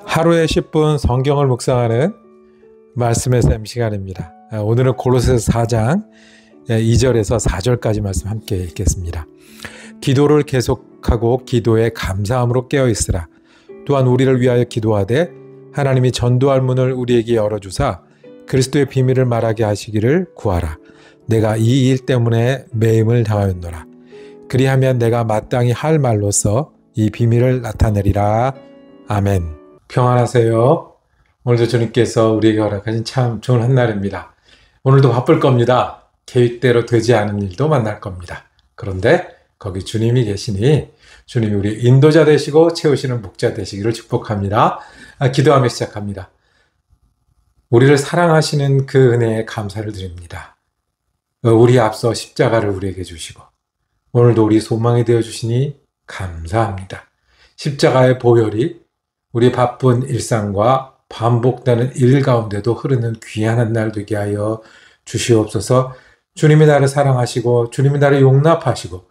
하루에 10분 성경을 묵상하는 말씀의 샘 시간입니다. 오늘은 골로새서 4장 2절에서 4절까지 말씀 함께 읽겠습니다. 기도를 계속하고 기도에 감사함으로 깨어있으라. 또한 우리를 위하여 기도하되 하나님이 전도할 문을 우리에게 열어주사 그리스도의 비밀을 말하게 하시기를 구하라. 내가 이 일 때문에 매임을 당하였노라. 그리하면 내가 마땅히 할 말로써 이 비밀을 나타내리라. 아멘. 평안하세요. 오늘도 주님께서 우리에게 허락하신 참 좋은 한날입니다. 오늘도 바쁠 겁니다. 계획대로 되지 않은 일도 만날 겁니다. 그런데 거기 주님이 계시니 주님이 우리 인도자 되시고 채우시는 목자 되시기를 축복합니다. 기도하며 시작합니다. 우리를 사랑하시는 그 은혜에 감사를 드립니다. 우리 앞서 십자가를 우리에게 주시고 오늘도 우리 소망이 되어주시니 감사합니다. 십자가의 보혈이 우리 바쁜 일상과 반복되는 일 가운데도 흐르는 귀한 한 날 되게 하여 주시옵소서. 주님이 나를 사랑하시고 주님이 나를 용납하시고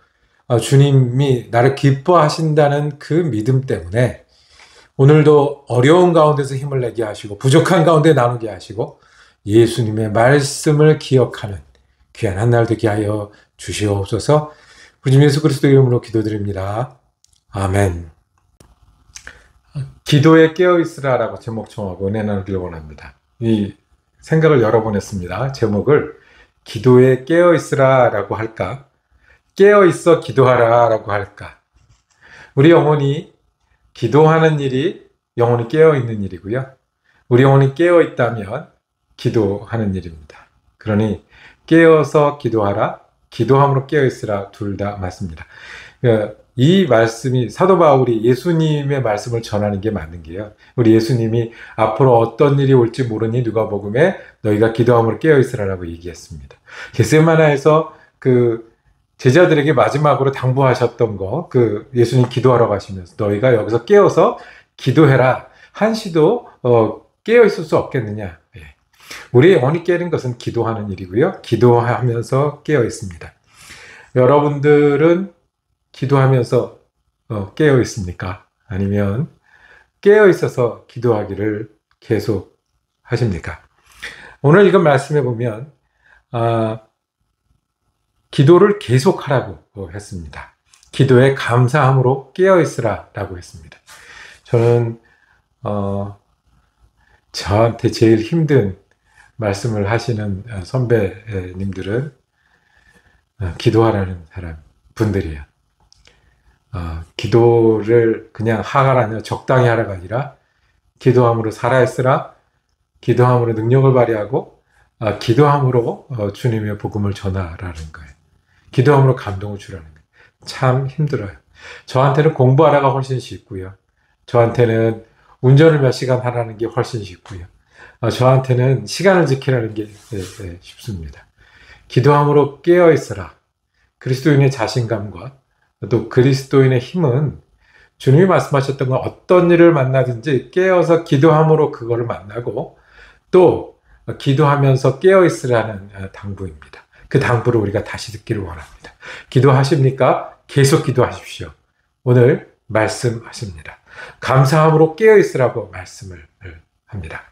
주님이 나를 기뻐하신다는 그 믿음 때문에 오늘도 어려운 가운데서 힘을 내게 하시고 부족한 가운데 나누게 하시고 예수님의 말씀을 기억하는 귀한 한 날 되게 하여 주시옵소서. 우리 주 예수 그리스도 이름으로 기도드립니다. 아멘. 기도에 깨어있으라라고 제목 정하고 은혜 나누기를 원합니다. 이 생각을 여러 번 했습니다. 제목을 기도에 깨어있으라라고 할까? 깨어있어 기도하라라고 할까? 우리 영혼이 기도하는 일이 영혼이 깨어있는 일이고요. 우리 영혼이 깨어있다면 기도하는 일입니다. 그러니 깨어서 기도하라, 기도함으로 깨어있으라 둘 다 맞습니다. 이 말씀이 사도 바울이 예수님의 말씀을 전하는 게 맞는 게요. 우리 예수님이 앞으로 어떤 일이 올지 모르니 누가복음에 너희가 기도함으로 깨어있으라라고 얘기했습니다. 겟세마네에서 그 제자들에게 마지막으로 당부하셨던 거, 그 예수님 기도하러 가시면서 너희가 여기서 깨어서 기도해라. 한시도 깨어 있을 수 없겠느냐. 우리의 영혼이 깨는 것은 기도하는 일이고요. 기도하면서 깨어 있습니다. 여러분들은 기도하면서 깨어 있습니까? 아니면 깨어 있어서 기도하기를 계속 하십니까? 오늘 이건 말씀해 보면 기도를 계속하라고 했습니다. 기도에 감사함으로 깨어 있으라 라고 했습니다. 저는 저한테 제일 힘든 말씀을 하시는 선배님들은 기도하라는 분들이에요. 기도를 그냥 하라가 아니라 적당히 하라가 아니라 기도함으로 살아있으라, 기도함으로 능력을 발휘하고 기도함으로 주님의 복음을 전하라는 거예요. 기도함으로 감동을 주라는 거예요. 참 힘들어요. 저한테는 공부하라가 훨씬 쉽고요. 저한테는 운전을 몇 시간 하라는 게 훨씬 쉽고요. 저한테는 시간을 지키라는 게 쉽습니다. 기도함으로 깨어있으라. 그리스도인의 자신감과 또 그리스도인의 힘은 주님이 말씀하셨던 건 어떤 일을 만나든지 깨어서 기도함으로 그거를 만나고 또 기도하면서 깨어있으라는 당부입니다. 그 당부를 우리가 다시 듣기를 원합니다. 기도하십니까? 계속 기도하십시오. 오늘 말씀하십니다. 감사함으로 깨어있으라고 말씀을 합니다.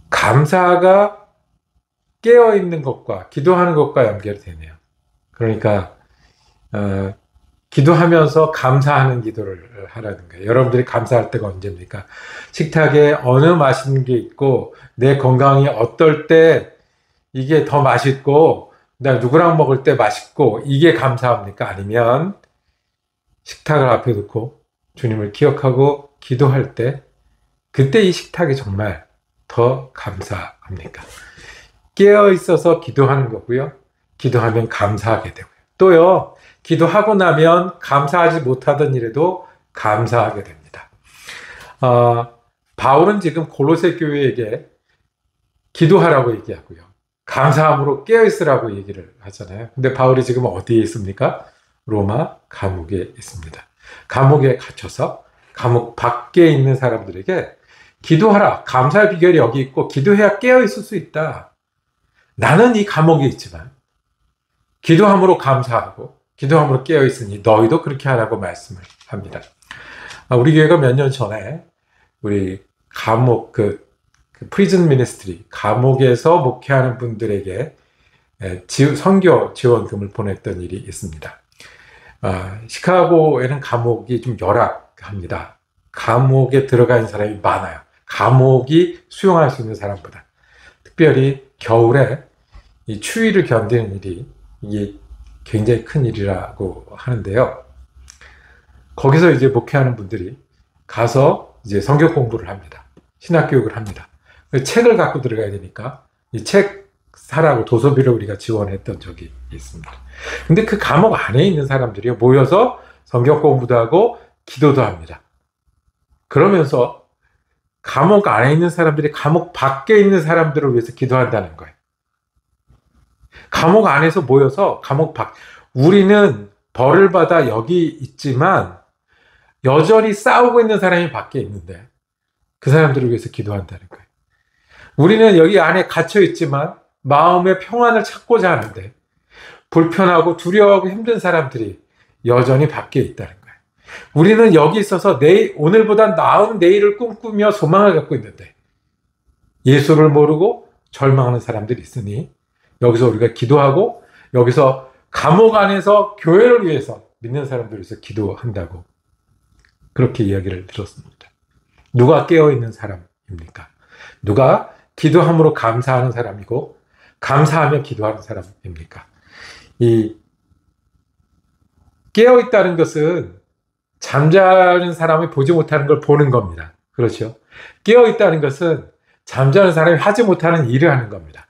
감사가 깨어있는 것과 기도하는 것과 연결이 되네요. 그러니까 기도하면서 감사하는 기도를 하라는 거예요. 여러분들이 감사할 때가 언제입니까? 식탁에 어느 맛있는 게 있고 내 건강이 어떨 때 이게 더 맛있고 나 누구랑 먹을 때 맛있고 이게 감사합니까? 아니면 식탁을 앞에 놓고 주님을 기억하고 기도할 때 그때 이 식탁이 정말 더 감사합니까? 깨어 있어서 기도하는 거고요. 기도하면 감사하게 되고요. 또요, 기도하고 나면 감사하지 못하던 일에도 감사하게 됩니다. 바울은 지금 골로새 교회에게 기도하라고 얘기하고요. 감사함으로 깨어 있으라고 얘기를 하잖아요. 근데 바울이 지금 어디에 있습니까? 로마 감옥에 있습니다. 감옥에 갇혀서 감옥 밖에 있는 사람들에게 기도하라. 감사의 비결이 여기 있고 기도해야 깨어 있을 수 있다. 나는 이 감옥에 있지만 기도함으로 감사하고 기도함으로 깨어있으니 너희도 그렇게 하라고 말씀을 합니다. 우리 교회가 몇 년 전에 우리 감옥 프리즌 미니스트리 감옥에서 목회하는 분들에게 선교 지원금을 보냈던 일이 있습니다. 시카고에는 감옥이 좀 열악합니다. 감옥에 들어가 있는 사람이 많아요. 감옥이 수용할 수 있는 사람보다. 특별히 겨울에 이 추위를 견디는 일이 이게 굉장히 큰 일이라고 하는데요. 거기서 이제 목회하는 분들이 가서 이제 성경 공부를 합니다. 신학 교육을 합니다. 책을 갖고 들어가야 되니까 이 책 사라고 도서비를 우리가 지원했던 적이 있습니다. 근데 그 감옥 안에 있는 사람들이 모여서 성경 공부도 하고 기도도 합니다. 그러면서 감옥 안에 있는 사람들이 감옥 밖에 있는 사람들을 위해서 기도한다는 거예요. 감옥 안에서 모여서 우리는 벌을 받아 여기 있지만 여전히 싸우고 있는 사람이 밖에 있는데 그 사람들을 위해서 기도한다는 거예요. 우리는 여기 안에 갇혀 있지만 마음의 평안을 찾고자 하는데 불편하고 두려워하고 힘든 사람들이 여전히 밖에 있다는 거예요. 우리는 여기 있어서 오늘보다 나은 내일을 꿈꾸며 소망을 갖고 있는데 예수를 모르고 절망하는 사람들이 있으니 여기서 우리가 기도하고 여기서 감옥 안에서 교회를 위해서 믿는 사람들을 위해서 기도한다고 그렇게 이야기를 들었습니다. 누가 깨어있는 사람입니까? 누가 기도함으로 감사하는 사람이고 감사하며 기도하는 사람입니까? 이 깨어있다는 것은 잠자는 사람이 보지 못하는 걸 보는 겁니다. 그렇죠? 깨어있다는 것은 잠자는 사람이 하지 못하는 일을 하는 겁니다.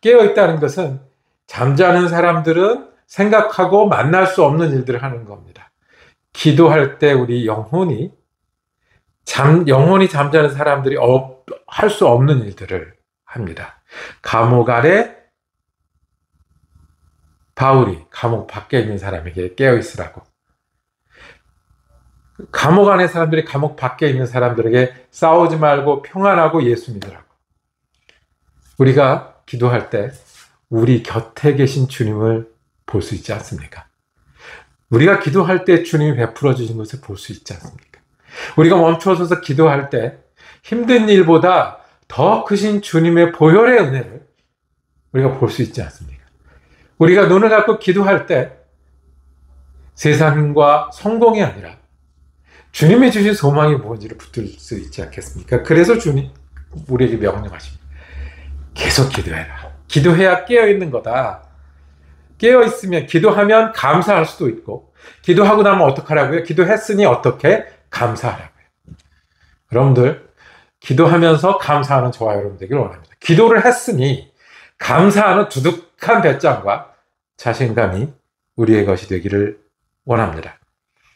깨어있다는 것은 잠자는 사람들은 생각하고 만날 수 없는 일들을 하는 겁니다. 기도할 때 우리 영혼이 잠자는 사람들이 할 수 없는 일들을 합니다. 감옥 안에 바울이 감옥 밖에 있는 사람에게 깨어있으라고, 감옥 안에 사람들이 감옥 밖에 있는 사람들에게 싸우지 말고 평안하고 예수 믿으라고. 우리가 기도할 때 우리 곁에 계신 주님을 볼 수 있지 않습니까? 우리가 기도할 때 주님이 베풀어 주신 것을 볼 수 있지 않습니까? 우리가 멈춰서서 기도할 때 힘든 일보다 더 크신 주님의 보혈의 은혜를 우리가 볼 수 있지 않습니까? 우리가 눈을 감고 기도할 때 세상과 성공이 아니라 주님이 주신 소망이 무엇인지를 붙들 수 있지 않겠습니까? 그래서 주님 우리에게 명령하십니다. 계속 기도해라. 기도해야 깨어있는 거다. 깨어있으면, 기도하면 감사할 수도 있고, 기도하고 나면 어떡하라고요? 기도했으니 어떻게? 감사하라고요. 여러분들, 기도하면서 감사하는 저와 여러분 되기를 원합니다. 기도를 했으니 감사하는 두둑한 배짱과 자신감이 우리의 것이 되기를 원합니다.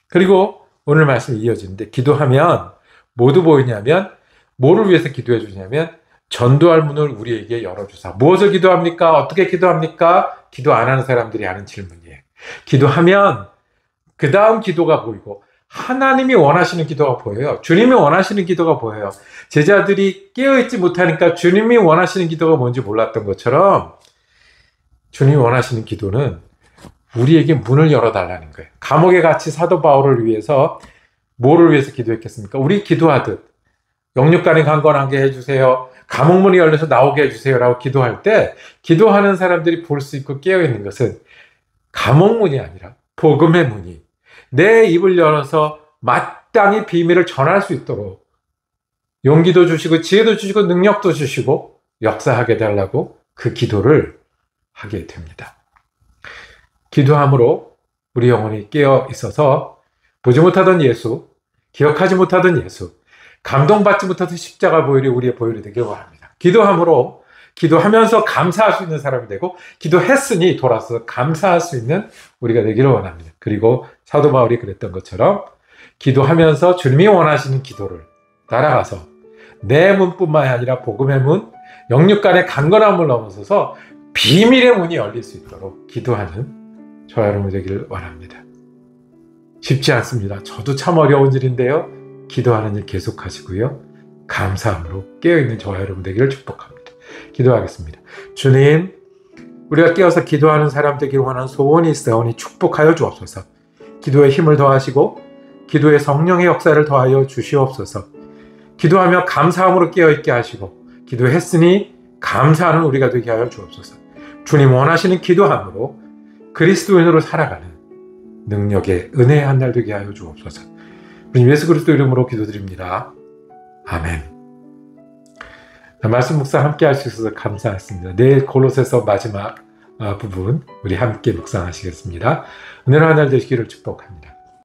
그리고 오늘 말씀이 이어지는데, 기도하면 모두 보이냐면, 뭐를 위해서 기도해 주냐면 전도할 문을 우리에게 열어주사. 무엇을 기도합니까? 어떻게 기도합니까? 기도 안 하는 사람들이 하는 질문이에요. 기도하면 그 다음 기도가 보이고 하나님이 원하시는 기도가 보여요. 주님이 원하시는 기도가 보여요. 제자들이 깨어있지 못하니까 주님이 원하시는 기도가 뭔지 몰랐던 것처럼 주님이 원하시는 기도는 우리에게 문을 열어달라는 거예요. 감옥에 갇힌 사도 바울을 위해서 뭐를 위해서 기도했겠습니까? 우리 기도하듯 영육간에 강건하게 해주세요. 감옥문이 열려서 나오게 해주세요. 라고 기도할 때 기도하는 사람들이 볼 수 있고 깨어있는 것은 감옥문이 아니라 복음의 문이 내 입을 열어서 마땅히 비밀을 전할 수 있도록 용기도 주시고 지혜도 주시고 능력도 주시고 역사하게 달라고 그 기도를 하게 됩니다. 기도함으로 우리 영혼이 깨어 있어서 보지 못하던 예수, 기억하지 못하던 예수, 감동받지 못하던 십자가 보혈이 우리의 보혈이 되길 원합니다. 기도함으로, 기도하면서 감사할 수 있는 사람이 되고, 기도했으니 돌아서 감사할 수 있는 우리가 되기를 원합니다. 그리고 사도 바울이 그랬던 것처럼 기도하면서 주님이 원하시는 기도를 따라가서 내 문뿐만 아니라 복음의 문, 영육간의 강건함을 넘어서서 비밀의 문이 열릴 수 있도록 기도하는 저와 여러분 되기를 원합니다. 쉽지 않습니다. 저도 참 어려운 일인데요. 기도하는 일 계속하시고요. 감사함으로 깨어있는 저와 여러분 되기를 축복합니다. 기도하겠습니다. 주님, 우리가 깨어서 기도하는 사람 되기를 원하는 소원이 있사오니 축복하여 주옵소서. 기도에 힘을 더하시고 기도에 성령의 역사를 더하여 주시옵소서. 기도하며 감사함으로 깨어있게 하시고 기도했으니 감사하는 우리가 되게 하여 주옵소서. 주님 원하시는 기도함으로 그리스도인으로 살아가는 능력의 은혜의 한 날 되게 하여 주옵소서. 주님 예수 그리스도 이름으로 기도드립니다. 아멘. 말씀 묵상 함께 할 수 있어서 감사했습니다. 내일 골로새서 마지막 부분 우리 함께 묵상하시겠습니다. 은혜로운 한 날 되시기를 축복합니다.